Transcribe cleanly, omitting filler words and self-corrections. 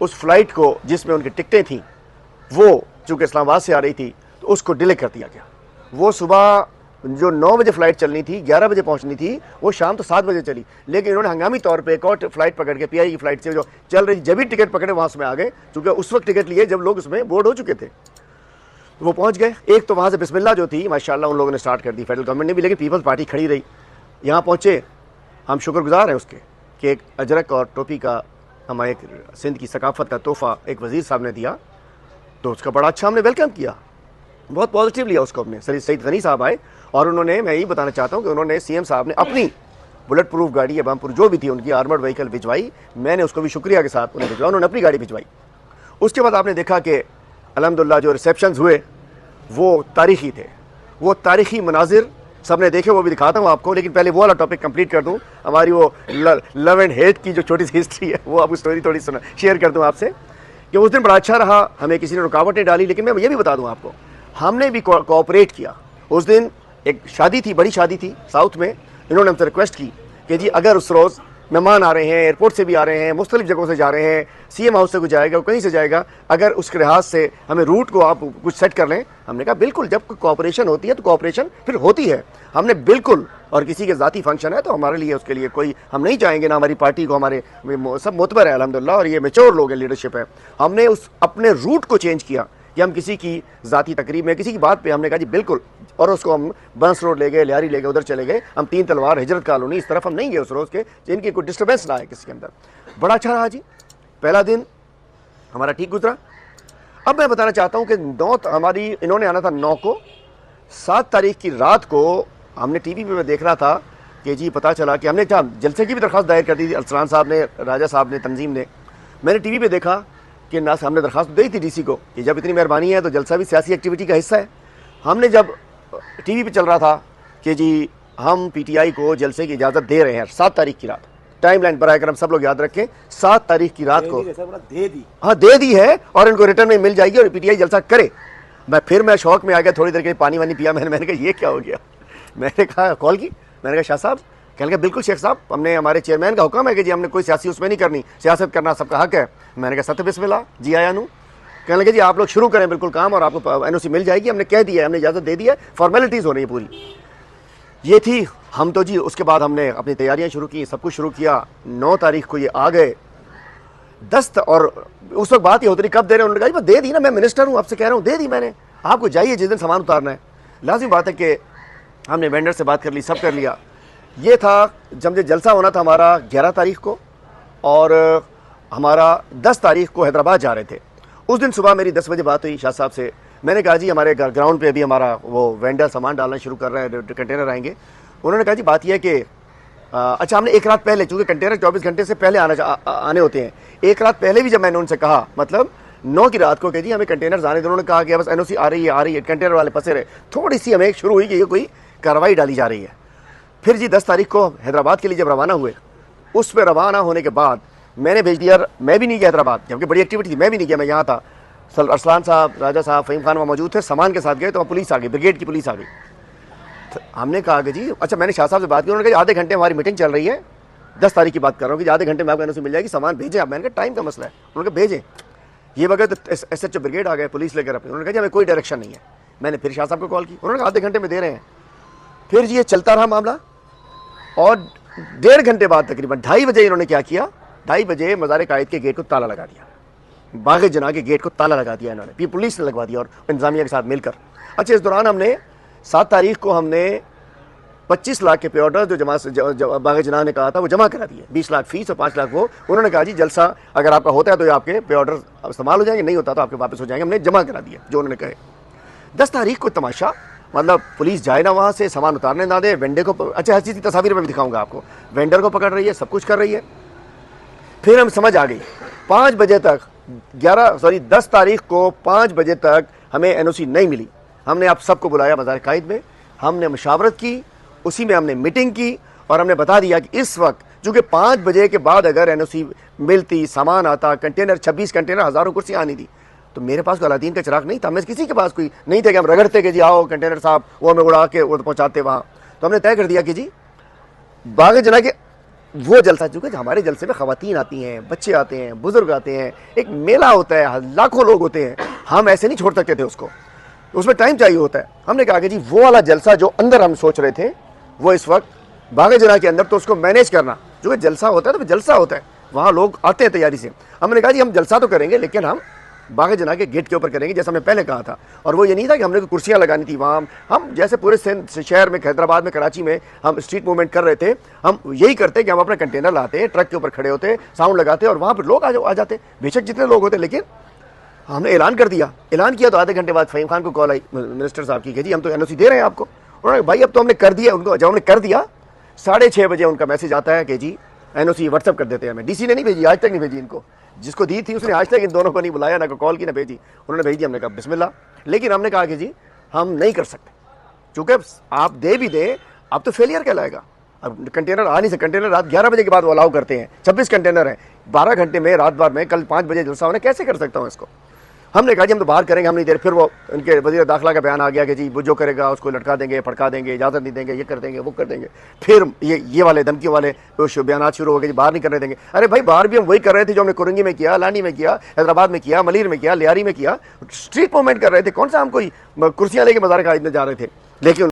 उस फ्लाइट को जिसमें उनकी टिकटें थी वो चूँकि इस्लामाबाद से आ रही थी तो उसको डिले कर दिया गया। वो सुबह जो 9 बजे फ्लाइट चलनी थी, 11 बजे पहुंचनी थी, वो शाम तो 7 बजे चली। लेकिन इन्होंने हंगामी तौर पे एक और फ्लाइट पकड़ के पीआई की फ्लाइट से जो चल रही जब भी टिकट पकड़े वहाँ उसमें आ गए, क्योंकि उस वक्त टिकट लिए जब लोग उसमें बोर्ड हो चुके थे। वो पहुँच गए। एक तो वहाँ से बिस्मिल्लाह जो थी माशाल्लाह उन लोगों ने स्टार्ट कर दी, फेडरल गवर्नमेंट ने भी, लेकिन पीपल्स पार्टी खड़ी रही। यहाँ पहुँचे, हम शुक्रगुजार हैं उसके कि एक अजरक और टोपी का हमें एक सिंध की सकाफत का तोहफ़ा एक वज़ीर साहब ने दिया, तो उसका बड़ा अच्छा हमने वेलकम किया, बहुत पॉजिटिव लिया उसको हमने। सईद गनी साहब आए और उन्होंने, मैं यही बताना चाहता हूँ कि उन्होंने सीएम साहब ने अपनी बुलेट प्रूफ गाड़ी या बमपुर जो भी थी उनकी आर्मर्ड व्हीकल भिजवाई। मैंने उसको भी शुक्रिया के साथ उन्हें भिजवाया, उन्होंने अपनी गाड़ी भिजवाई। उसके बाद आपने देखा कि अल्हम्दुलिल्लाह जो रिसेप्शंस हुए वो तारीख़ी थे, वो तारीख़ी मनाजिर सब ने देखे, वो भी दिखाता हूँ आपको। लेकिन पहले वो वाला टॉपिक कंप्लीट कर दूँ, हमारी वो लव एंड हेट की जो छोटी सी हिस्ट्री है वो आपको स्टोरी थोड़ी सुना शेयर कर दूँ आपसे कि उस दिन बड़ा अच्छा रहा। हमें किसी ने रुकावटें डाली, लेकिन मैं ये भी बता दूँ आपको, हमने भी कोऑपरेट किया। उस दिन एक शादी थी, बड़ी शादी थी साउथ में। इन्होंने हमसे रिक्वेस्ट की कि जी अगर उस रोज़ मेहमान आ रहे हैं, एयरपोर्ट से भी आ रहे हैं, मुख्तलिफ जगहों से जा रहे हैं, सीएम हाउस से कुछ जाएगा, कहीं से जाएगा, अगर उसके लिहाज से हमें रूट को आप कुछ सेट कर लें। हमने कहा बिल्कुल, जब कोऑपरेशन होती है तो कोऑपरेशन फिर होती है। हमने बिल्कुल, और किसी के ज़ाती फंक्शन है तो हमारे लिए उसके लिए कोई हम नहीं चाहेंगे ना, हमारी पार्टी को, हमारे सब मोतबर है अल्हम्दुलिल्लाह और ये मैच्योर लोग हैं, लीडरशिप है। हमने उस अपने रूट को चेंज किया कि हम किसी की ज़ाती तकरीब में, किसी की बात पे हमने कहा जी बिल्कुल, और उसको हम बंस रोड ले गए, लियारी ले गए, उधर चले गए हम, 3 तलवार, हिजरत कॉलोनी, इस तरफ हम नहीं गए उस रोज़ के, जिनकी कोई डिस्टर्बेंस ना आए किसी के अंदर। बड़ा अच्छा रहा जी, पहला दिन हमारा ठीक गुजरा। अब मैं बताना चाहता हूँ कि 9 हमारी, इन्होंने आना था 9 को, 7 तारीख की रात को हमने टीवी पे मैं देख रहा था कि जी पता चला कि हमने जलसे की भी दरख्वास्त दायर कर दी थी, अरसलान साहब ने, राजा साहब ने, तंजीम ने। मैंने टीवी पे देखा कि ना हमने दरख्वास्त दी थी डीसी को कि जब इतनी मेहरबानी है तो जलसा भी सियासी एक्टिविटी का हिस्सा है। हमने जब टीवी पे चल रहा था कि जी हम पीटीआई को जलसे की इजाज़त दे रहे हैं 7 तारीख की रात, टाइम लाइन पर आकर हम सब लोग याद रखें, 7 तारीख की रात को दे दी, हाँ दे दी है और इनको रिटर्न में मिल जाएगी और पीटीआई जलसा करे। मैं शौक में आ गया, थोड़ी देर के लिए पानी वानी पिया मैंने कहा ये क्या हो गया। मैंने कहा कॉल की, मैंने कहा शाह साहब, कहने लगा बिल्कुल शेख साहब, हमने, हमारे चेयरमैन का हुक्म है कि जी हमने कोई सियासी उसमें नहीं करनी, सियासत करना सबका हक है। मैंने कहा सत्य बिस्मिल्लाह, जी आया नू। कहने लगे जी आप लोग शुरू करें बिल्कुल काम और आपको एनओसी मिल जाएगी, हमने कह दिया है, हमने इजाज़त दे दी है, फॉर्मेलिटीज़ हो रही है पूरी। ये थी, हम तो जी उसके बाद हमने अपनी तैयारियां शुरू की, सब कुछ शुरू किया। 9 तारीख को ये आ गए 10, और उस वक्त बात ये होती रही कब दे रहे हैं, उन्होंने कहा दे दी ना, मैं मिनिस्टर हूँ, आपसे कह रहा हूँ दे दी मैंने, आपको जाइए जिस दिन सामान उतारना है। लाजिम बात है कि हमने वेंडर से बात कर ली, सब कर लिया। ये था जब जलसा होना था हमारा 11 तारीख को, और हमारा 10 तारीख को हैदराबाद जा रहे थे। उस दिन सुबह मेरी 10 बजे बात हुई शाह साहब से। मैंने कहा जी हमारे ग्राउंड पे अभी हमारा वो वेंडर सामान डालना शुरू कर रहे हैं, कंटेनर आएंगे। उन्होंने कहा जी बात यह है कि अच्छा, हमने एक रात पहले, चूँकि कंटेनर 24 घंटे से पहले आने होते हैं, एक रात पहले भी जब मैंने उनसे कहा, मतलब 9 की रात को कि जी हमें कंटेनर्स आने, तो उन्होंने कहा कि बस एनओसी आ रही है, कंटेनर वाले फंसे रहे। थोड़ी सी हमें शुरू हुई कि ये कोई कार्रवाई डाली जा रही है। फिर जी 10 तारीख को हैदराबाद के लिए जब रवाना हुए, उस पर रवाना होने के बाद मैंने भेज दिया, मैं भी नहीं गया हैदराबाद, जबकि बड़ी एक्टिविटी थी, मैं भी नहीं गया, मैं यहाँ था। अरसलान साहब, राजा साहब, फ़हीम खान वहाँ मौजूद थे, सामान के साथ गए तो वहाँ पुलिस आ गई, ब्रिगेड की पुलिस आ गई। तो हमने कहा कि जी अच्छा, मैंने शाह साहब से बात की, उन्होंने कहा आधे घंटे हमारी मीटिंग चल रही है, 10 तारीख की बात कर रहा हूँ कि आधे घंटे में आपको एनओसी मिल जाएगी, सामान भेजें आप। मैंने कहा टाइम का मसला है। उन्होंने कहा भेजें। ये बगैर तो एसएचओ ब्रिगेड आ गए, पुलिस लेकर अपनी। उन्होंने कहा जी हमें कोई डायरेक्शन नहीं है। मैंने फिर शाह साहब को कॉल की, उन्होंने कहा आधे घंटे में दे रहे हैं। फिर जी ये चलता रहा मामला, और 1.5 घंटे बाद तकरीबन 2:30 बजे इन्होंने क्या किया, 2:30 बजे मज़ार कायद के गेट को ताला लगा दिया, बाग़ जना के गेट को ताला लगा दिया इन्होंने, पुलिस ने लगवा दिया और इंतजामिया के साथ मिलकर। अच्छा, इस दौरान हमने 7 तारीख को हमने 25 लाख के पे ऑर्डर जो बाग़ जना ने कहा था वो जमा करा दिए, 20 लाख फीस और 5 लाख वो। उन्होंने कहा जी जलसा अगर आपका होता है तो आपके पे ऑर्डर इस्तेमाल हो जाएंगे, नहीं होता तो आपके वापस हो जाएंगे। हमने जमा करा दिया जो उन्होंने कहे। 10 तारीख को तमाशा, मतलब पुलिस जाए ना वहाँ से, सामान उतारने ना दे, वेंडर को, अच्छा हर चीज़ की तस्वीर में भी दिखाऊंगा आपको, वेंडर को पकड़ रही है, सब कुछ कर रही है। फिर हम समझ आ गई 5 बजे तक, 10 तारीख को 5 बजे तक हमें एनओसी नहीं मिली। हमने आप सबको बुलाया मज़ार कायद में, हमने मशावरत की, उसी में हमने मीटिंग की और हमने बता दिया कि इस वक्त चूँकि 5 बजे के बाद अगर एनओसी मिलती, सामान आता, कंटेनर 26 कंटेनर, हज़ारों कुर्सियाँ आनी थी, तो मेरे पास कोई अलादीन का चिराग नहीं था, मैं किसी के पास कोई नहीं था कि हम रगड़ते कि जी आओ कंटेनर साहब, वो हमें उड़ा के वो पहुँचाते वहाँ। तो हमने तय कर दिया कि जी बाग़ जना के वो जलसा, चूंकि हमारे जलसे में खवातीन आती हैं, बच्चे आते हैं, बुजुर्ग आते हैं, एक मेला होता है, लाखों लोग होते हैं, हम ऐसे नहीं छोड़ सकते थे उसको, उसमें टाइम चाहिए होता है। हमने कहा कि जी वो वाला जलसा जो अंदर हम सोच रहे थे वो इस वक्त बाग़ जना के अंदर, तो उसको मैनेज करना, जो कि जलसा होता है तो जलसा होता है, वहाँ लोग आते हैं तैयारी से। हमने कहा जी हम जलसा तो करेंगे लेकिन हम बाग़ जना के गेट के ऊपर करेंगे, जैसा हमने पहले कहा था। और वो ये नहीं था कि हमने कुर्सियाँ लगानी थी वहाँ, हम जैसे पूरे शहर में, हैदराबाद में, कराची में हम स्ट्रीट मूवमेंट कर रहे थे, हम यही करते कि हम अपना कंटेनर लाते, ट्रक के ऊपर खड़े होते, साउंड लगाते और वहाँ पर लोग आ जाते, बेशक जितने लोग होते। लेकिन हमने ऐलान कर दिया, ऐलान किया तो आधे घंटे बाद फ़हीम खान को कॉल आई मिनिस्टर साहब की कि जी हम तो NOC दे रहे हैं आपको। उन्होंने भाई अब तो हमने कर दिया। उनको जब हमने कर दिया 6:30 बजे उनका मैसेज आता है कि जी NOC व्हाट्सअप कर देते हैं हमें। DC ने नहीं भेजी, आज तक नहीं भेजी इनको, जिसको दी थी उसने आज तक इन दोनों को नहीं बुलाया, ना कॉल की ना भेजी, उन्होंने भेज दी। हमने कहा बिस्मिल्लाह। लेकिन हमने कहा कि जी हम नहीं कर सकते, चूँकि आप दे भी दें अब तो फेलियर कहलाएगा। अब कंटेनर आ नहीं सकते, कंटेनर रात 11 बजे के बाद वो अलाउ करते हैं, 26 कंटेनर हैं 12 घंटे में, रात भर में, कल 5 बजे जलसा होने, कैसे कर सकता हूँ इसको। हमने कहा जी हम तो बाहर करेंगे, हम नहीं दे रहे। फिर वो उनके वज़ीर दाखिला का बयान आ गया कि जी वो जो करेगा उसको लटका देंगे, फड़का देंगे, इजाज़त नहीं देंगे, ये कर देंगे, वो कर देंगे। फिर ये वाले धमकी वाले बयान शुरू हो गए, जी बाहर नहीं करने देंगे। अरे भाई बाहर भी हम वही कर रहे थे जो हमने कुरंगी में किया, लानी में किया, हैदराबाद में किया, मलीर में किया, लियारी में किया, स्ट्रीट मूवमेंट कर रहे थे। कौन सा हम कोई कुर्सियाँ लेके मज़ार-ए-खालिद में जा रहे थे। लेकिन